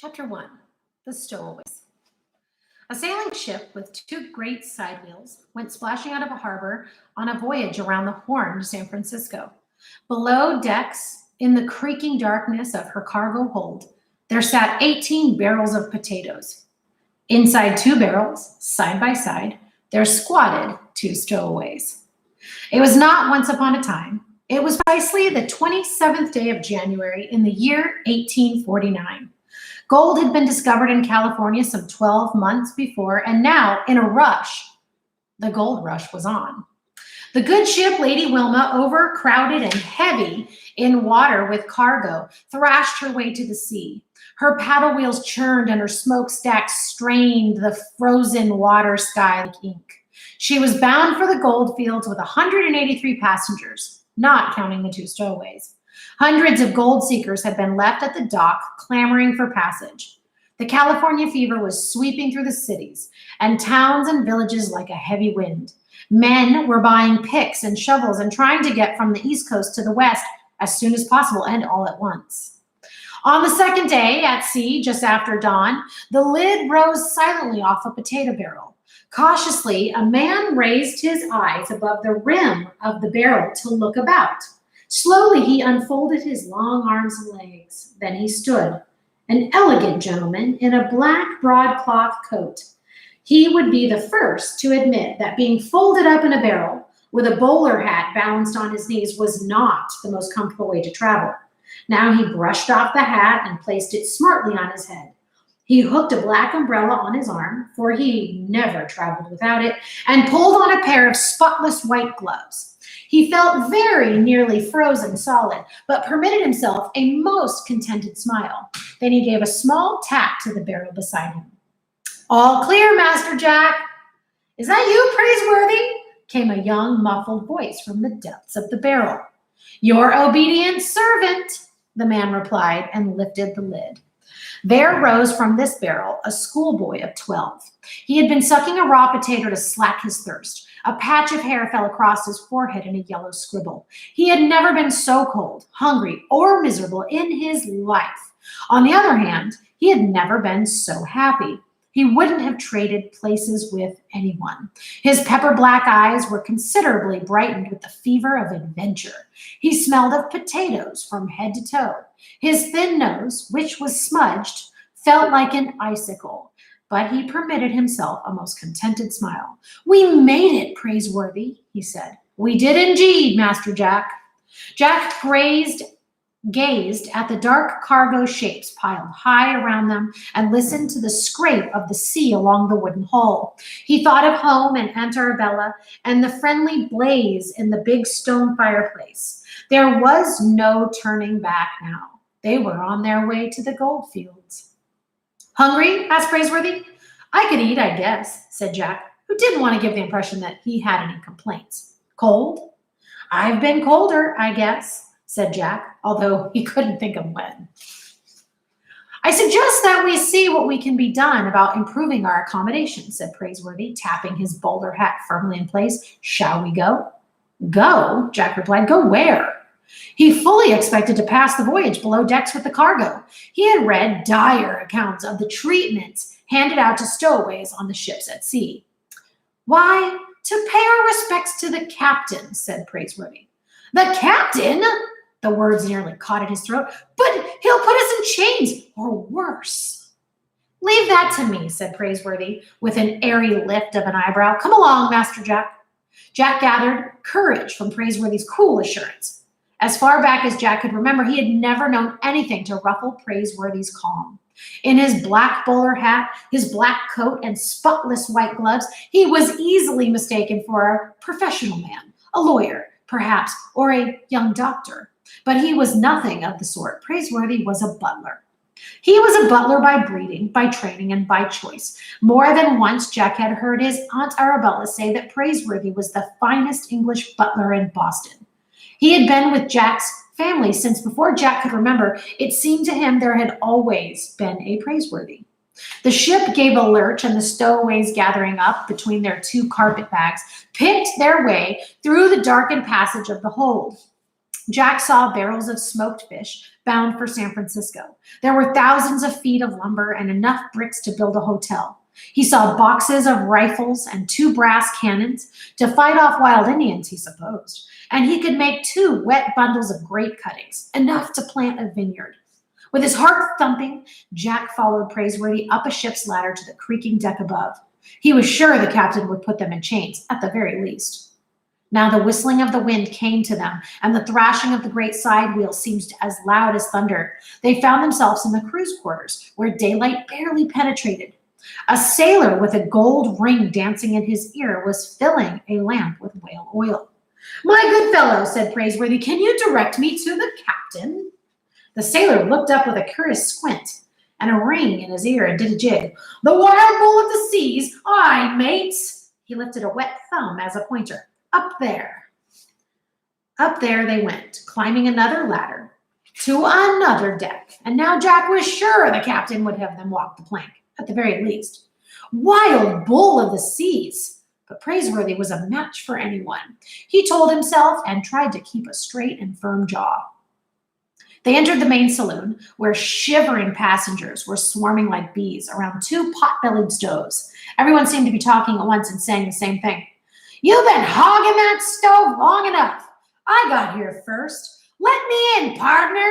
Chapter 1. The Stowaways. A sailing ship with two great side wheels went splashing out of a harbor on a voyage around the Horn to San Francisco. Below decks, in the creaking darkness of her cargo hold, there sat 18 barrels of potatoes. Inside two barrels, side by side, there squatted two stowaways. It was not once upon a time. It was precisely the 27th day of January in the year 1849. Gold had been discovered in California some 12 months before, and now, in a rush, the gold rush was on. The good ship Lady Wilma, overcrowded and heavy in water with cargo, thrashed her way to the sea. Her paddle wheels churned and her smokestacks strained the frozen water sky like ink. She was bound for the gold fields with 183 passengers, not counting the two stowaways. Hundreds of gold seekers had been left at the dock, clamoring for passage. The California fever was sweeping through the cities and towns and villages like a heavy wind. Men were buying picks and shovels and trying to get from the East Coast to the West as soon as possible and all at once. On the second day at sea, just after dawn, the lid rose silently off a potato barrel. Cautiously, a man raised his eyes above the rim of the barrel to look about. Slowly, he unfolded his long arms and legs. Then he stood, an elegant gentleman in a black broadcloth coat. He would be the first to admit that being folded up in a barrel with a bowler hat balanced on his knees was not the most comfortable way to travel. Now he brushed off the hat and placed it smartly on his head. He hooked a black umbrella on his arm, for he never traveled without it, and pulled on a pair of spotless white gloves. He felt very nearly frozen solid, but permitted himself a most contented smile. Then he gave a small tap to the barrel beside him. "All clear, Master Jack." "Is that you, Praiseworthy?" came a young, muffled voice from the depths of the barrel. "Your obedient servant," the man replied, and lifted the lid. There rose from this barrel a schoolboy of 12. He had been sucking a raw potato to slack his thirst. A patch of hair fell across his forehead in a yellow scribble. He had never been so cold, hungry, or miserable in his life. On the other hand, he had never been so happy. He wouldn't have traded places with anyone. His pepper black eyes were considerably brightened with the fever of adventure. He smelled of potatoes from head to toe. His thin nose, which was smudged, felt like an icicle, but he permitted himself a most contented smile. "We made it, Praiseworthy," he said. "We did indeed, Master Jack." Jack gazed at the dark cargo shapes piled high around them and listened to the scrape of the sea along the wooden hull. He thought of home and Aunt Arabella and the friendly blaze in the big stone fireplace. There was no turning back now. They were on their way to the gold fields. "Hungry?" asked Praiseworthy. "I could eat, I guess," said Jack, who didn't want to give the impression that he had any complaints. "Cold?" "I've been colder, I guess," said Jack, although he couldn't think of when. "I suggest that we see what we can be done about improving our accommodation," said Praiseworthy, tapping his bowler hat firmly in place. "Shall we go?" "Go?" Jack replied. "Go where?" He fully expected to pass the voyage below decks with the cargo. He had read dire accounts of the treatments handed out to stowaways on the ships at sea. "Why, to pay our respects to the captain," said Praiseworthy. "The captain?" The words nearly caught at his throat. "But he'll put us in chains, or worse." "Leave that to me," said Praiseworthy, with an airy lift of an eyebrow. "Come along, Master Jack." Jack gathered courage from Praiseworthy's cool assurance. As far back as Jack could remember, he had never known anything to ruffle Praiseworthy's calm. In his black bowler hat, his black coat, and spotless white gloves, he was easily mistaken for a professional man, a lawyer, perhaps, or a young doctor. But he was nothing of the sort. Praiseworthy was a butler. He was a butler by breeding, by training, and by choice. More than once, Jack had heard his Aunt Arabella say that Praiseworthy was the finest English butler in Boston. He had been with Jack's family since before Jack could remember. It seemed to him there had always been a Praiseworthy. The ship gave a lurch, and the stowaways, gathering up between their two carpet bags, picked their way through the darkened passage of the hold. Jack saw barrels of smoked fish bound for San Francisco. There were thousands of feet of lumber and enough bricks to build a hotel. He saw boxes of rifles and 2 brass cannons to fight off wild Indians, he supposed. And he could make 2 wet bundles of grape cuttings, enough to plant a vineyard. With his heart thumping, Jack followed Praiseworthy up a ship's ladder to the creaking deck above. He was sure the captain would put them in chains, at the very least. Now the whistling of the wind came to them, and the thrashing of the great side wheel seemed as loud as thunder. They found themselves in the crew's quarters, where daylight barely penetrated. A sailor with a gold ring dancing in his ear was filling a lamp with whale oil. "My good fellow," said Praiseworthy, "can you direct me to the captain?" The sailor looked up with a curious squint and a ring in his ear and did a jig. "The wild bull of the seas, aye, mates." He lifted a wet thumb as a pointer. "Up there." Up there they went, climbing another ladder to another deck. And now Jack was sure the captain would have them walk the plank, at the very least. Wild bull of the seas! But Praiseworthy was a match for anyone, he told himself, and tried to keep a straight and firm jaw. They entered the main saloon, where shivering passengers were swarming like bees around 2 pot-bellied stoves. Everyone seemed to be talking at once and saying the same thing. "You've been hogging that stove long enough. I got here first. Let me in, partner."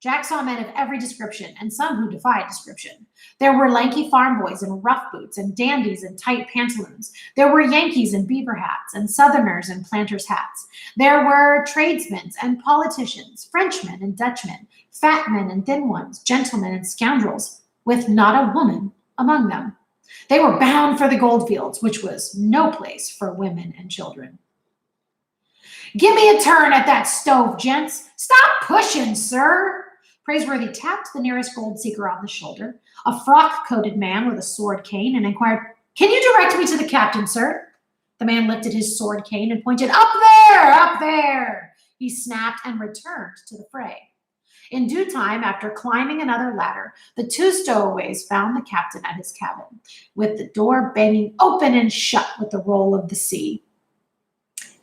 Jack saw men of every description, and some who defied description. There were lanky farm boys in rough boots and dandies in tight pantaloons. There were Yankees in beaver hats and Southerners in planters' hats. There were tradesmen and politicians, Frenchmen and Dutchmen, fat men and thin ones, gentlemen and scoundrels, with not a woman among them. They were bound for the goldfields, which was no place for women and children. "Give me a turn at that stove, gents. Stop pushing, sir." Praiseworthy tapped the nearest gold seeker on the shoulder, a frock-coated man with a sword cane, and inquired, "Can you direct me to the captain, sir?" The man lifted his sword cane and pointed, "Up there, up there," he snapped, and returned to the fray. In due time, after climbing another ladder, the 2 stowaways found the captain at his cabin, with the door banging open and shut with the roll of the sea.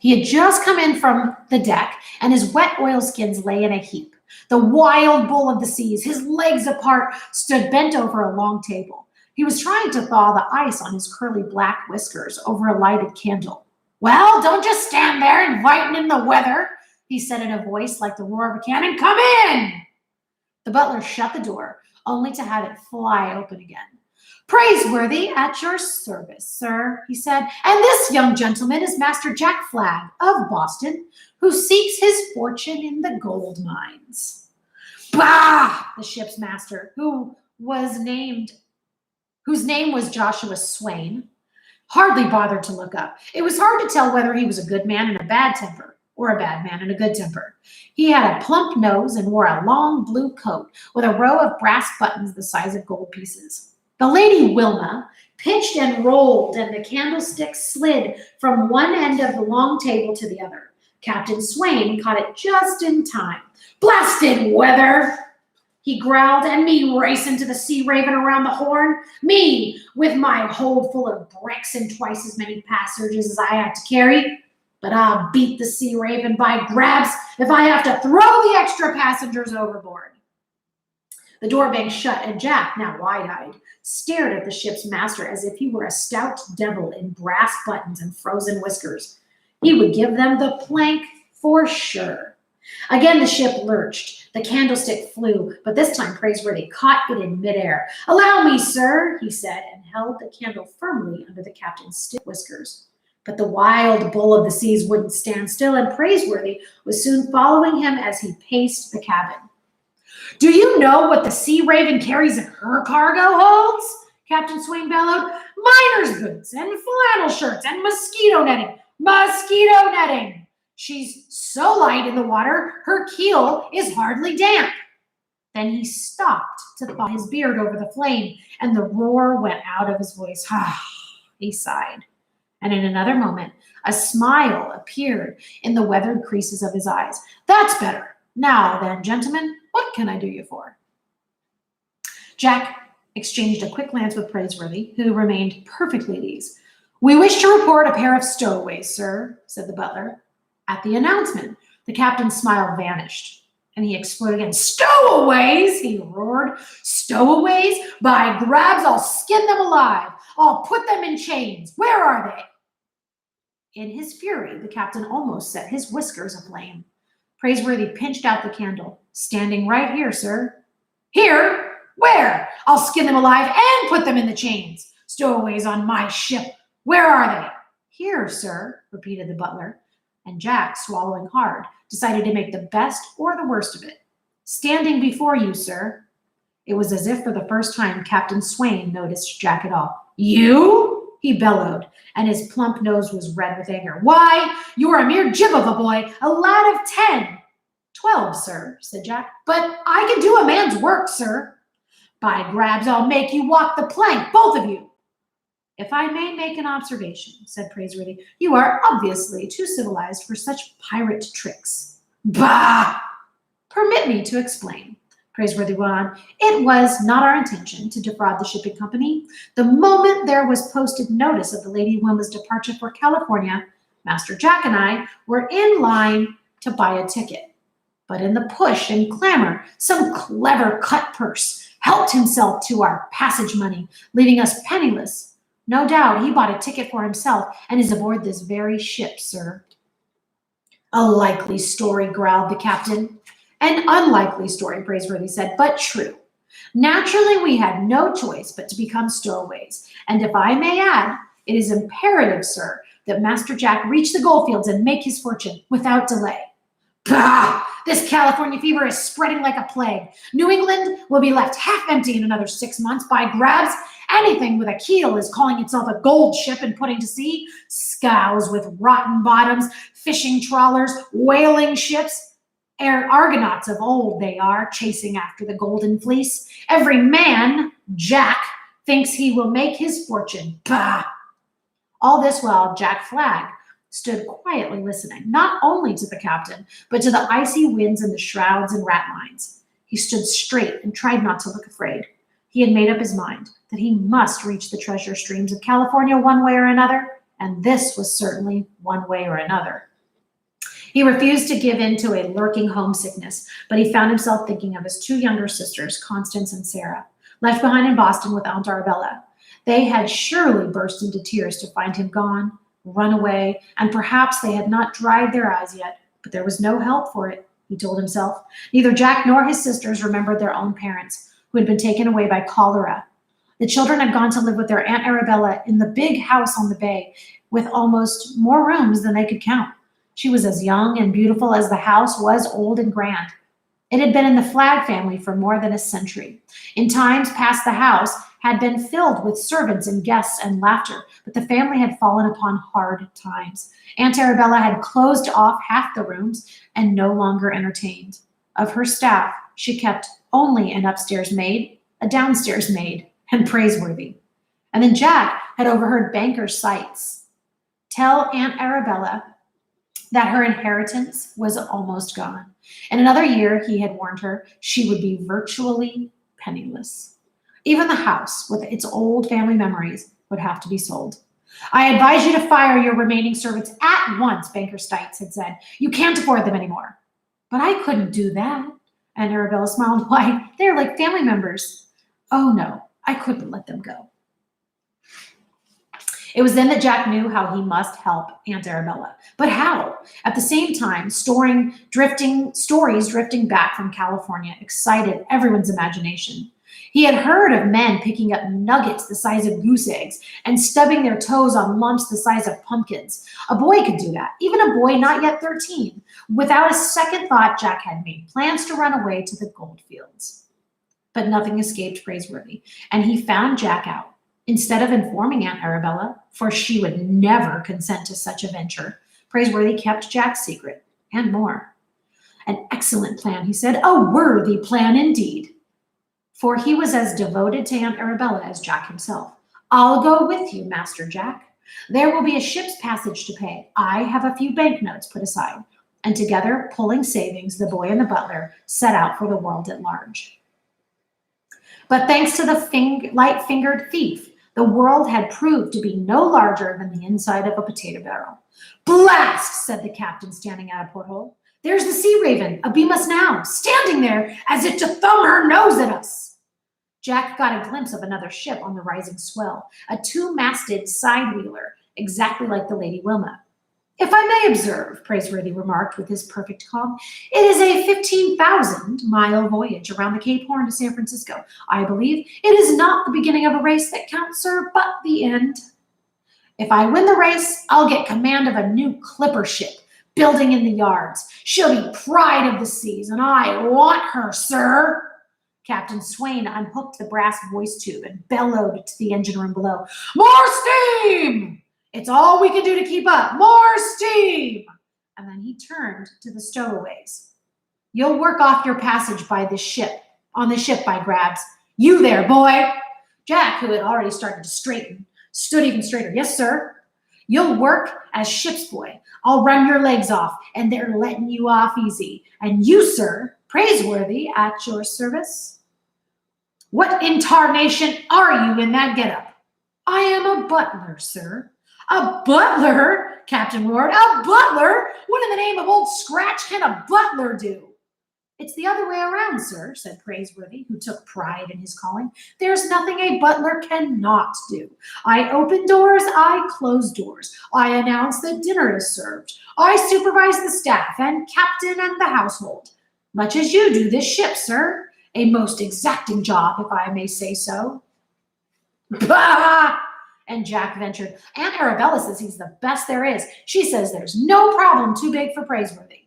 He had just come in from the deck, and his wet oilskins lay in a heap. The wild bull of the seas, his legs apart, stood bent over a long table. He was trying to thaw the ice on his curly black whiskers over a lighted candle. "Well, don't just stand there inviting in the weather," he said in a voice like the roar of a cannon. "Come in!" The butler shut the door, only to have it fly open again. "Praiseworthy, at your service, sir," he said. "And this young gentleman is Master Jack Flagg of Boston, who seeks his fortune in the gold mines." "Bah!" The ship's master, whose name was Joshua Swain, hardly bothered to look up. It was hard to tell whether he was a good man in a bad temper or a bad man in a good temper. He had a plump nose and wore a long blue coat with a row of brass buttons the size of gold pieces. The Lady Wilma pitched and rolled, and the candlestick slid from one end of the long table to the other. Captain Swain caught it just in time. "Blasted weather!" he growled. "And me racing to the Sea Raven around the Horn? Me, with my hold full of bricks and twice as many passengers as I had to carry? But I'll beat the Sea Raven by grabs if I have to throw the extra passengers overboard." The door banged shut, and Jack, now wide-eyed, stared at the ship's master as if he were a stout devil in brass buttons and frozen whiskers. He would give them the plank for sure. Again the ship lurched. The candlestick flew, but this time Praiseworthy caught it in midair. "Allow me, sir," he said, and held the candle firmly under the captain's stiff whiskers. But the wild bull of the seas wouldn't stand still, and Praiseworthy was soon following him as he paced the cabin. "Do you know what the Sea Raven carries in her cargo holds?" Captain Swain bellowed. "Miner's boots and flannel shirts and mosquito netting. Mosquito netting! She's so light in the water, her keel is hardly damp." Then he stopped to thaw his beard over the flame, and the roar went out of his voice. He sighed. And in another moment, a smile appeared in the weathered creases of his eyes. "That's better. Now then, gentlemen, what can I do you for?" Jack exchanged a quick glance with Praiseworthy, who remained perfectly at ease. "We wish to report a pair of stowaways, sir," said the butler. At the announcement, The captain's smile vanished, and he exploded again. "Stowaways!" he roared. "Stowaways? By grabs, I'll skin them alive. I'll put them in chains. Where are they?" In his fury, the captain almost set his whiskers aflame. Praiseworthy pinched out the candle. "Standing right here, sir." "Here? Where? I'll skin them alive and put them in the chains. Stowaways on my ship. Where are they?" "Here, sir," repeated the butler, and Jack, swallowing hard, decided to make the best or the worst of it. "Standing before you, sir." It was as if for the first time Captain Swain noticed Jack at all. "You?" he bellowed, and his plump nose was red with anger. "Why, you are a mere jib of a boy, a lad of 10. 12, sir," said Jack. "But I can do a man's work, sir." "By grabs, I'll make you walk the plank, both of you." "If I may make an observation," said Praiseworthy, "you are obviously too civilized for such pirate tricks." "Bah!" "Permit me to explain," Praiseworthy went on. "It was not our intention to defraud the shipping company. The moment there was posted notice of the Lady Wilma's departure for California, Master Jack and I were in line to buy a ticket. But in the push and clamor, some clever cut-purse helped himself to our passage money, leaving us penniless. No doubt he bought a ticket for himself and is aboard this very ship, sir." "A likely story," growled the captain. "An unlikely story," Praiseworthy said, "but true. Naturally, we had no choice but to become stowaways. And if I may add, it is imperative, sir, that Master Jack reach the goldfields and make his fortune without delay." "Bah! This California fever is spreading like a plague. New England will be left half empty in another 6 months. By grabs, anything with a keel is calling itself a gold ship and putting to sea. Scows with rotten bottoms, fishing trawlers, whaling ships. Argonauts of old they are, chasing after the golden fleece. Every man, Jack, thinks he will make his fortune. Bah!" All this while Jack Flag stood quietly listening, not only to the captain, but to the icy winds and the shrouds and ratlines. He stood straight and tried not to look afraid. He had made up his mind that he must reach the treasure streams of California one way or another, and this was certainly one way or another. He refused to give in to a lurking homesickness, but he found himself thinking of his 2 younger sisters, Constance and Sarah, left behind in Boston with Aunt Arabella. They had surely burst into tears to find him gone, run away, and perhaps they had not dried their eyes yet, but there was no help for it, he told himself. Neither Jack nor his sisters remembered their own parents, who had been taken away by cholera. The children had gone to live with their Aunt Arabella in the big house on the bay, with almost more rooms than they could count. She was as young and beautiful as the house was old and grand. It had been in the Flag family for more than a century. In times past, the house had been filled with servants and guests and laughter, but the family had fallen upon hard times. Aunt Arabella had closed off half the rooms and no longer entertained. Of her staff, she kept only an upstairs maid, a downstairs maid, and Praiseworthy. And then Jack had overheard Banker Sights tell Aunt Arabella that her inheritance was almost gone. In another year, he had warned her, she would be virtually penniless. Even the house, with its old family memories, would have to be sold. "I advise you to fire your remaining servants at once," Banker Stites had said. "You can't afford them anymore." "But I couldn't do that." And Arabella smiled. "Why, they're like family members." "Oh no, I couldn't let them go." It was then that Jack knew how he must help Aunt Arabella. But how? At the same time, stories drifting back from California excited everyone's imagination. He had heard of men picking up nuggets the size of goose eggs and stubbing their toes on lumps the size of pumpkins. A boy could do that, even a boy not yet 13. Without a second thought, Jack had made plans to run away to the gold fields. But nothing escaped Praiseworthy, and he found Jack out. Instead of informing Aunt Arabella, for she would never consent to such a venture, Praiseworthy kept Jack's secret, and more. "An excellent plan," he said, "a worthy plan indeed." For he was as devoted to Aunt Arabella as Jack himself. "I'll go with you, Master Jack. There will be a ship's passage to pay. I have a few banknotes put aside." And together, pulling savings, the boy and the butler set out for the world at large. But thanks to the light-fingered thief, the world had proved to be no larger than the inside of a potato barrel. "Blast!" said the captain, standing at a porthole. There's the Sea Raven, abeam us now, standing there as if to thumb her nose at us. Jack got a glimpse of another ship on the rising swell, a two-masted side-wheeler, exactly like the Lady Wilma. If I may observe, Praiseworthy remarked with his perfect calm, it is a 15,000-mile voyage around the Cape Horn to San Francisco. I believe it is not the beginning of a race that counts, sir, but the end. If I win the race, I'll get command of a new clipper ship building in the yards. She'll be pride of the seas, and I want her, sir. Captain Swain unhooked the brass voice tube and bellowed to the engine room below. More steam! It's all we can do to keep up. More steam! And then he turned to the stowaways. You'll work off your passage by this ship, on the ship by Grabs. You there, boy! Jack, who had already started to straighten, stood even straighter. Yes, sir. You'll work as ship's boy. I'll run your legs off, and they're letting you off easy. And you, sir, Praiseworthy, at your service. What in tarnation are you in that getup? I am a butler, sir. A butler? Captain roared. A butler? What in the name of old Scratch can a butler do? It's the other way around, sir, said Praiseworthy, who took pride in his calling. There's nothing a butler cannot do. I open doors, I close doors. I announce that dinner is served. I supervise the staff and captain and the household. Much as you do this ship, sir. A most exacting job, if I may say so. Bah! And Jack ventured. Aunt Arabella says he's the best there is. She says there's no problem too big for Praiseworthy.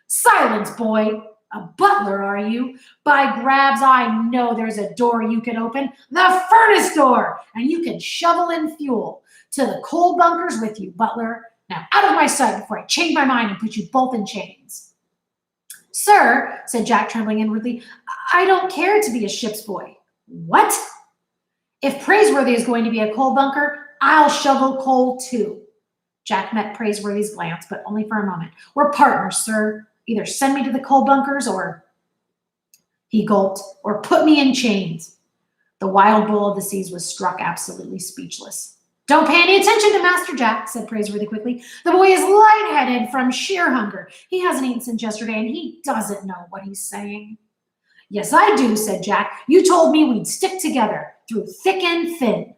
Silence, boy. A butler, are you? By Grabs, I know there's a door you can open. The furnace door! And you can shovel in fuel. To the coal bunkers with you, butler. Now out of my sight before I change my mind and put you both in chains. Sir, said Jack, trembling inwardly, I don't care to be a ship's boy. What? If Praiseworthy is going to be a coal bunker, I'll shovel coal too. Jack met Praiseworthy's glance, but only for a moment. We're partners, sir. Either send me to the coal bunkers or, he gulped, or put me in chains. The wild bull of the seas was struck absolutely speechless. Don't pay any attention to Master Jack, said Praiseworthy quickly. The boy is lightheaded from sheer hunger. He hasn't eaten since yesterday, and he doesn't know what he's saying. Yes, I do, said Jack. You told me we'd stick together through thick and thin.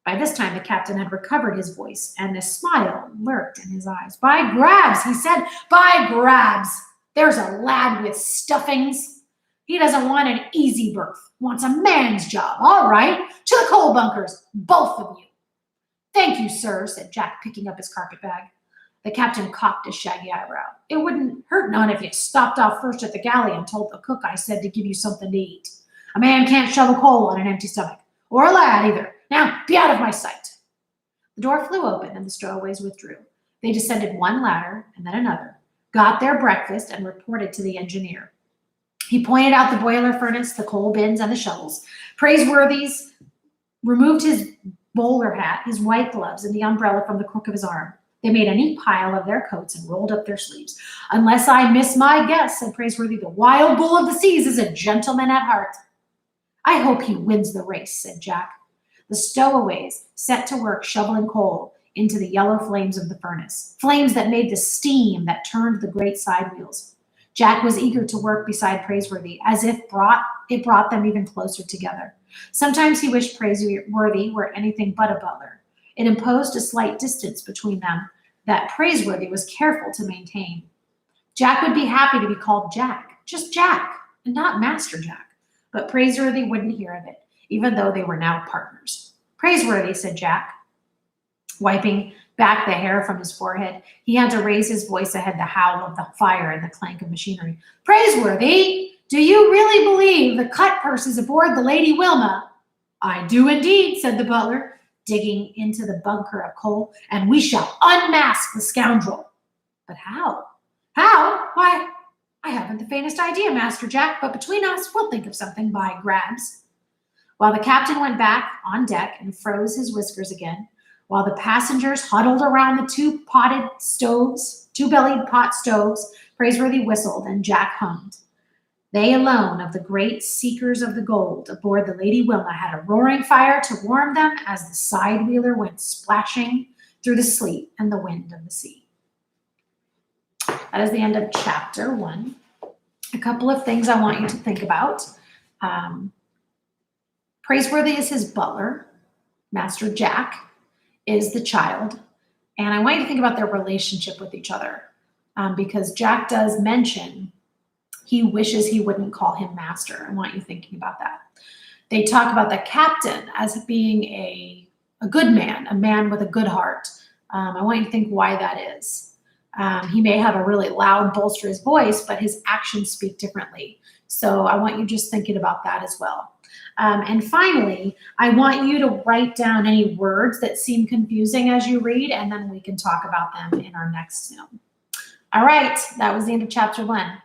By this time, the captain had recovered his voice, and a smile lurked in his eyes. By Grabs, he said, by Grabs. There's a lad with stuffings. He doesn't want an easy berth, wants a man's job. All right, to the coal bunkers, both of you. Thank you, sir, said Jack, picking up his carpet bag. The captain cocked his shaggy eyebrow. It wouldn't hurt none if you stopped off first at the galley and told the cook I said to give you something to eat. A man can't shovel coal on an empty stomach, or a lad either. Now, be out of my sight. The door flew open and the stowaways withdrew. They descended one ladder and then another, got their breakfast, and reported to the engineer. He pointed out the boiler furnace, the coal bins, and the shovels. Praiseworthy's removed his bowler hat, his white gloves, and the umbrella from the crook of his arm. They made a neat pile of their coats and rolled up their sleeves. Unless I miss my guess, said Praiseworthy, the wild bull of the seas is a gentleman at heart. I hope he wins the race, said Jack. The stowaways set to work shoveling coal into the yellow flames of the furnace, flames that made the steam that turned the great side wheels. Jack was eager to work beside Praiseworthy, as if it brought them even closer together. Sometimes he wished Praiseworthy were anything but a butler. It imposed a slight distance between them that Praiseworthy was careful to maintain. Jack would be happy to be called Jack, just Jack, and not Master Jack. But Praiseworthy wouldn't hear of it, even though they were now partners. Praiseworthy, said Jack, wiping back the hair from his forehead. He had to raise his voice ahead the howl of the fire and the clank of machinery. Praiseworthy, do you really believe the cut purses aboard the Lady Wilma? I do indeed, said the butler, digging into the bunker of coal, and we shall unmask the scoundrel. But how? How? Why, I haven't the faintest idea, Master Jack, but between us, we'll think of something by Grabs. While the captain went back on deck and froze his whiskers again, while the passengers huddled around the two-bellied pot stoves, Praiseworthy whistled and Jack hummed. They alone of the great seekers of the gold aboard the Lady Wilma had a roaring fire to warm them as the side-wheeler went splashing through the sleet and the wind of the sea. That is the end of chapter 1. A couple of things I want you to think about. Praiseworthy is his butler. Master Jack is the child. And I want you to think about their relationship with each other, because Jack does mention he wishes he wouldn't call him master. I want you thinking about that. They talk about the captain as being a good man, a man with a good heart. I want you to think why that is. He may have a really loud, boisterous voice, but his actions speak differently. So I want you just thinking about that as well. And finally, I want you to write down any words that seem confusing as you read, and then we can talk about them in our next Zoom. All right, that was the end of chapter 1.